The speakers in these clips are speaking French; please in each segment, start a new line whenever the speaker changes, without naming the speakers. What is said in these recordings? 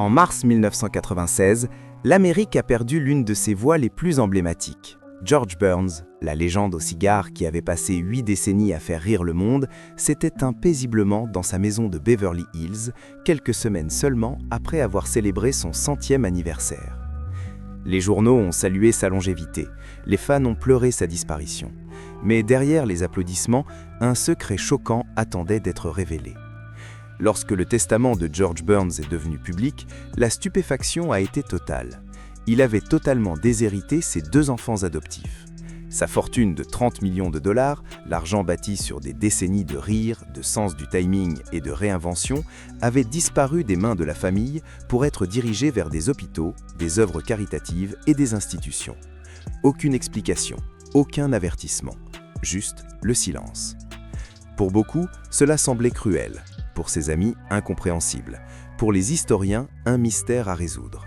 En mars 1996, l'Amérique a perdu l'une de ses voix les plus emblématiques. George Burns, la légende au cigare qui avait passé 8 décennies à faire rire le monde, s'était éteint paisiblement dans sa maison de Beverly Hills, quelques semaines seulement après avoir célébré son 100e anniversaire. Les journaux ont salué sa longévité, les fans ont pleuré sa disparition. Mais derrière les applaudissements, un secret choquant attendait d'être révélé. Lorsque le testament de George Burns est devenu public, la stupéfaction a été totale. Il avait totalement déshérité ses 2 enfants adoptifs. Sa fortune de 30 millions de dollars, l'argent bâti sur des décennies de rire, de sens du timing et de réinvention, avait disparu des mains de la famille pour être dirigé vers des hôpitaux, des œuvres caritatives et des institutions. Aucune explication, aucun avertissement, juste le silence. Pour beaucoup, cela semblait cruel. Pour ses amis, incompréhensible. Pour les historiens, un mystère à résoudre.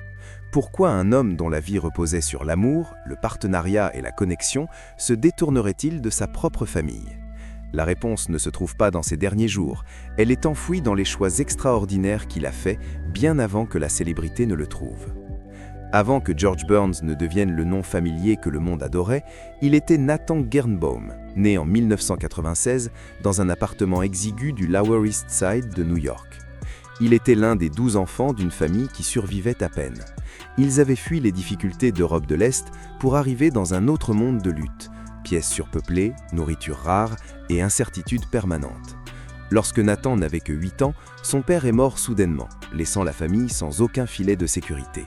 Pourquoi un homme dont la vie reposait sur l'amour, le partenariat et la connexion se détournerait-il de sa propre famille? La réponse ne se trouve pas dans ces derniers jours. Elle est enfouie dans les choix extraordinaires qu'il a faits bien avant que la célébrité ne le trouve. Avant que George Burns ne devienne le nom familier que le monde adorait, il était Nathan Gernbaum, né en 1996 dans un appartement exigu du Lower East Side de New York. Il était l'un des 12 enfants d'une famille qui survivait à peine. Ils avaient fui les difficultés d'Europe de l'Est pour arriver dans un autre monde de lutte, pièces surpeuplées, nourriture rare et incertitude permanente. Lorsque Nathan n'avait que 8 ans, son père est mort soudainement, laissant la famille sans aucun filet de sécurité.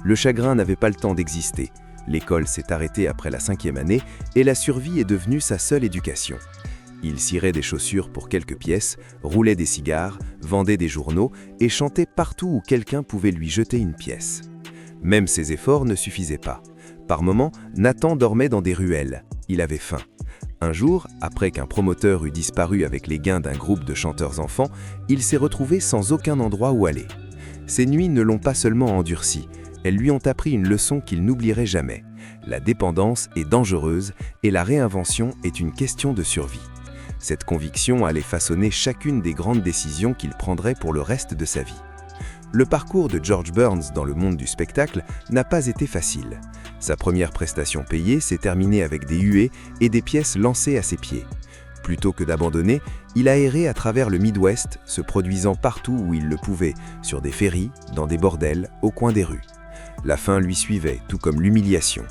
Le chagrin n'avait pas le temps d'exister. L'école s'est arrêtée après la 5e année et la survie est devenue sa seule éducation. Il cirait des chaussures pour quelques pièces, roulait des cigares, vendait des journaux et chantait partout où quelqu'un pouvait lui jeter une pièce. Même ses efforts ne suffisaient pas. Par moments, Nathan dormait dans des ruelles. Il avait faim. Un jour, après qu'un promoteur eut disparu avec les gains d'un groupe de chanteurs enfants, il s'est retrouvé sans aucun endroit où aller. Ces nuits ne l'ont pas seulement endurci, elles lui ont appris une leçon qu'il n'oublierait jamais. La dépendance est dangereuse et la réinvention est une question de survie. Cette conviction allait façonner chacune des grandes décisions qu'il prendrait pour le reste de sa vie. Le parcours de George Burns dans le monde du spectacle n'a pas été facile. Sa première prestation payée s'est terminée avec des huées et des pièces lancées à ses pieds. Plutôt que d'abandonner, il a erré à travers le Midwest, se produisant partout où il le pouvait, sur des ferries, dans des bordels, au coin des rues. La fin lui suivait, tout comme l'humiliation.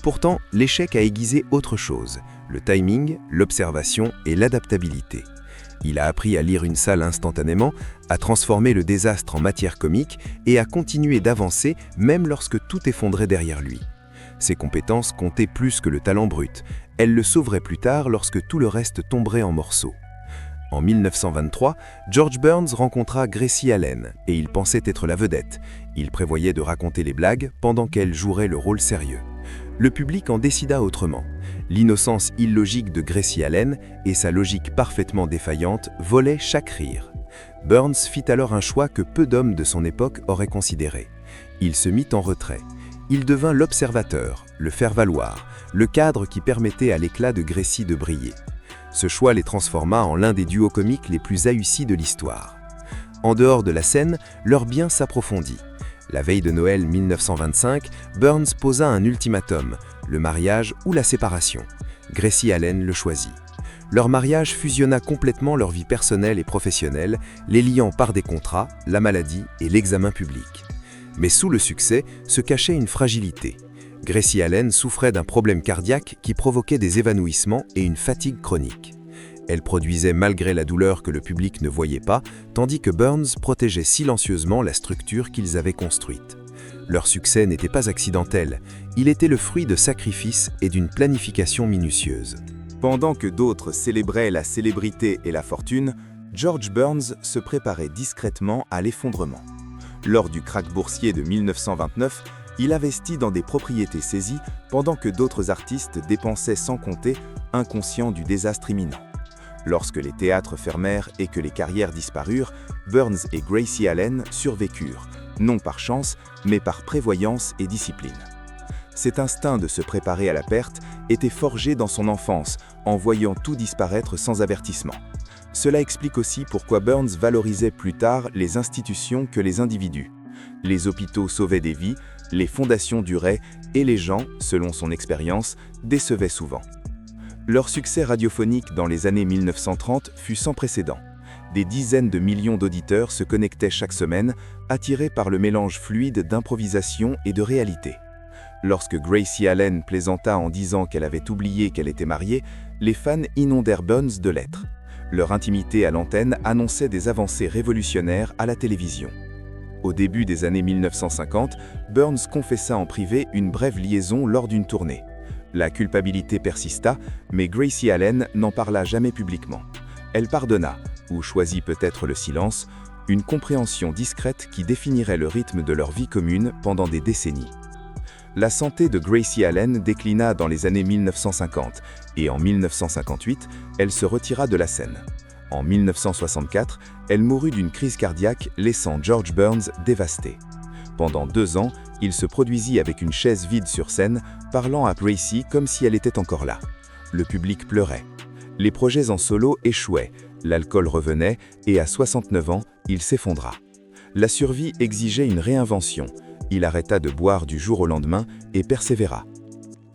Pourtant, l'échec a aiguisé autre chose, le timing, l'observation et l'adaptabilité. Il a appris à lire une salle instantanément, à transformer le désastre en matière comique et à continuer d'avancer même lorsque tout effondrait derrière lui. Ses compétences comptaient plus que le talent brut. Elles le sauveraient plus tard lorsque tout le reste tomberait en morceaux. En 1923, George Burns rencontra Gracie Allen et il pensait être la vedette. Il prévoyait de raconter les blagues pendant qu'elle jouerait le rôle sérieux. Le public en décida autrement. L'innocence illogique de Gracie Allen et sa logique parfaitement défaillante volaient chaque rire. Burns fit alors un choix que peu d'hommes de son époque auraient considéré. Il se mit en retrait. Il devint l'observateur, le faire-valoir, le cadre qui permettait à l'éclat de Gracie de briller. Ce choix les transforma en l'un des duos comiques les plus haïssis de l'histoire. En dehors de la scène, leur bien s'approfondit. La veille de Noël 1925, Burns posa un ultimatum, le mariage ou la séparation. Gracie Allen le choisit. Leur mariage fusionna complètement leur vie personnelle et professionnelle, les liant par des contrats, la maladie et l'examen public. Mais sous le succès se cachait une fragilité. Gracie Allen souffrait d'un problème cardiaque qui provoquait des évanouissements et une fatigue chronique. Elle produisait malgré la douleur que le public ne voyait pas, tandis que Burns protégeait silencieusement la structure qu'ils avaient construite. Leur succès n'était pas accidentel, il était le fruit de sacrifices et d'une planification minutieuse. Pendant que d'autres célébraient la célébrité et la fortune, George Burns se préparait discrètement à l'effondrement. Lors du krach boursier de 1929, il investit dans des propriétés saisies pendant que d'autres artistes dépensaient sans compter, inconscients du désastre imminent. Lorsque les théâtres fermèrent et que les carrières disparurent, Burns et Gracie Allen survécurent, non par chance, mais par prévoyance et discipline. Cet instinct de se préparer à la perte était forgé dans son enfance, en voyant tout disparaître sans avertissement. Cela explique aussi pourquoi Burns valorisait plus tard les institutions que les individus. Les hôpitaux sauvaient des vies, les fondations duraient et les gens, selon son expérience, décevaient souvent. Leur succès radiophonique dans les années 1930 fut sans précédent. Des dizaines de millions d'auditeurs se connectaient chaque semaine, attirés par le mélange fluide d'improvisation et de réalité. Lorsque Gracie Allen plaisanta en disant qu'elle avait oublié qu'elle était mariée, les fans inondèrent Burns de lettres. Leur intimité à l'antenne annonçait des avancées révolutionnaires à la télévision. Au début des années 1950, Burns confessa en privé une brève liaison lors d'une tournée. La culpabilité persista, mais Gracie Allen n'en parla jamais publiquement. Elle pardonna, ou choisit peut-être le silence, une compréhension discrète qui définirait le rythme de leur vie commune pendant des décennies. La santé de Gracie Allen déclina dans les années 1950 et en 1958, elle se retira de la scène. En 1964, elle mourut d'une crise cardiaque, laissant George Burns dévasté. Pendant 2 ans, il se produisit avec une chaise vide sur scène, parlant à Gracie comme si elle était encore là. Le public pleurait. Les projets en solo échouaient, l'alcool revenait et à 69 ans, il s'effondra. La survie exigeait une réinvention. Il arrêta de boire du jour au lendemain et persévéra.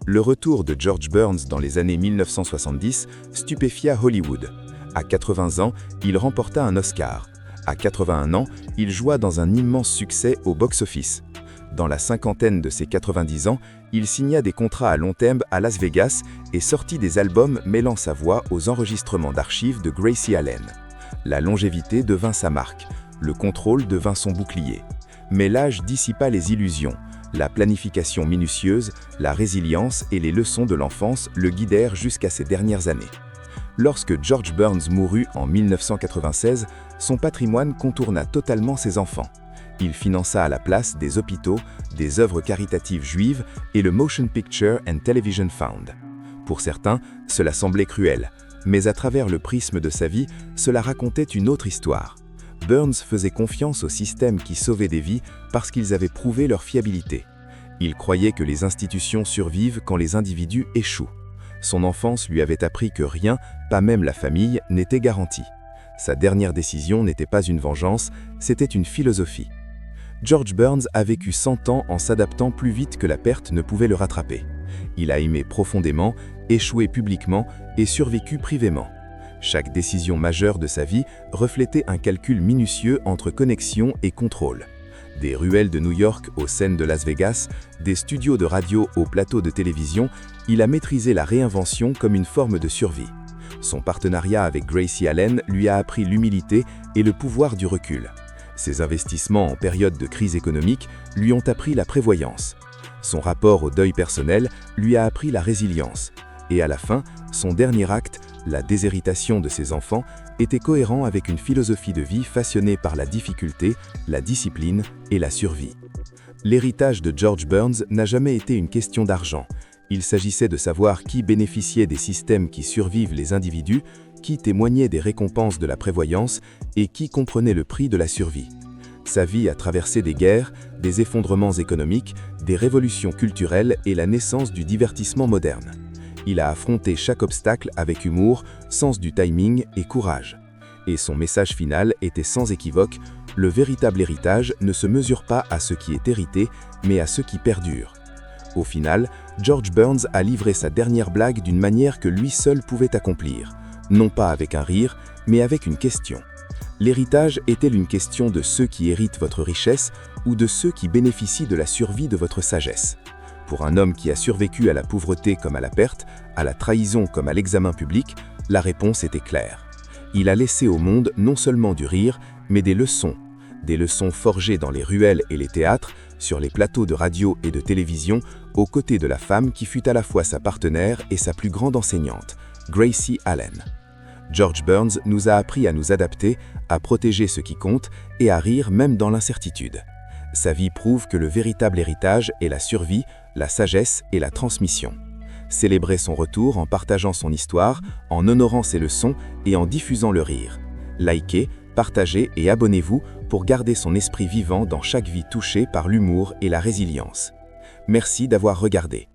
Le retour de George Burns dans les années 1970 stupéfia Hollywood. À 80 ans, il remporta un Oscar. À 81 ans, il joua dans un immense succès au box-office. Dans la cinquantaine de ses 90 ans, il signa des contrats à long terme à Las Vegas et sortit des albums mêlant sa voix aux enregistrements d'archives de Gracie Allen. La longévité devint sa marque, le contrôle devint son bouclier. Mais l'âge dissipa les illusions. La planification minutieuse, la résilience et les leçons de l'enfance le guidèrent jusqu'à ses dernières années. Lorsque George Burns mourut en 1996, son patrimoine contourna totalement ses enfants. Il finança à la place des hôpitaux, des œuvres caritatives juives et le Motion Picture and Television Fund. Pour certains, cela semblait cruel, mais à travers le prisme de sa vie, cela racontait une autre histoire. Burns faisait confiance aux systèmes qui sauvaient des vies parce qu'ils avaient prouvé leur fiabilité. Il croyait que les institutions survivent quand les individus échouent. Son enfance lui avait appris que rien, pas même la famille, n'était garanti. Sa dernière décision n'était pas une vengeance, c'était une philosophie. George Burns a vécu 100 ans en s'adaptant plus vite que la perte ne pouvait le rattraper. Il a aimé profondément, échoué publiquement et survécu privément. Chaque décision majeure de sa vie reflétait un calcul minutieux entre connexion et contrôle. Des ruelles de New York aux scènes de Las Vegas, des studios de radio aux plateaux de télévision, il a maîtrisé la réinvention comme une forme de survie. Son partenariat avec Gracie Allen lui a appris l'humilité et le pouvoir du recul. Ses investissements en période de crise économique lui ont appris la prévoyance. Son rapport au deuil personnel lui a appris la résilience. Et à la fin, son dernier acte, la déshéritation de ses enfants, était cohérent avec une philosophie de vie façonnée par la difficulté, la discipline et la survie. L'héritage de George Burns n'a jamais été une question d'argent. Il s'agissait de savoir qui bénéficiait des systèmes qui survivent les individus, qui témoignait des récompenses de la prévoyance et qui comprenait le prix de la survie. Sa vie a traversé des guerres, des effondrements économiques, des révolutions culturelles et la naissance du divertissement moderne. Il a affronté chaque obstacle avec humour, sens du timing et courage. Et son message final était sans équivoque, le véritable héritage ne se mesure pas à ce qui est hérité, mais à ce qui perdure. Au final, George Burns a livré sa dernière blague d'une manière que lui seul pouvait accomplir, non pas avec un rire, mais avec une question. L'héritage est-elle une question de ceux qui héritent votre richesse ou de ceux qui bénéficient de la survie de votre sagesse ? Pour un homme qui a survécu à la pauvreté comme à la perte, à la trahison comme à l'examen public, la réponse était claire. Il a laissé au monde non seulement du rire, mais des leçons forgées dans les ruelles et les théâtres, sur les plateaux de radio et de télévision, aux côtés de la femme qui fut à la fois sa partenaire et sa plus grande enseignante, Gracie Allen. George Burns nous a appris à nous adapter, à protéger ce qui compte et à rire même dans l'incertitude. Sa vie prouve que le véritable héritage est la survie, la sagesse et la transmission. Célébrez son retour en partageant son histoire, en honorant ses leçons et en diffusant le rire. Likez, partagez et abonnez-vous pour garder son esprit vivant dans chaque vie touchée par l'humour et la résilience. Merci d'avoir regardé.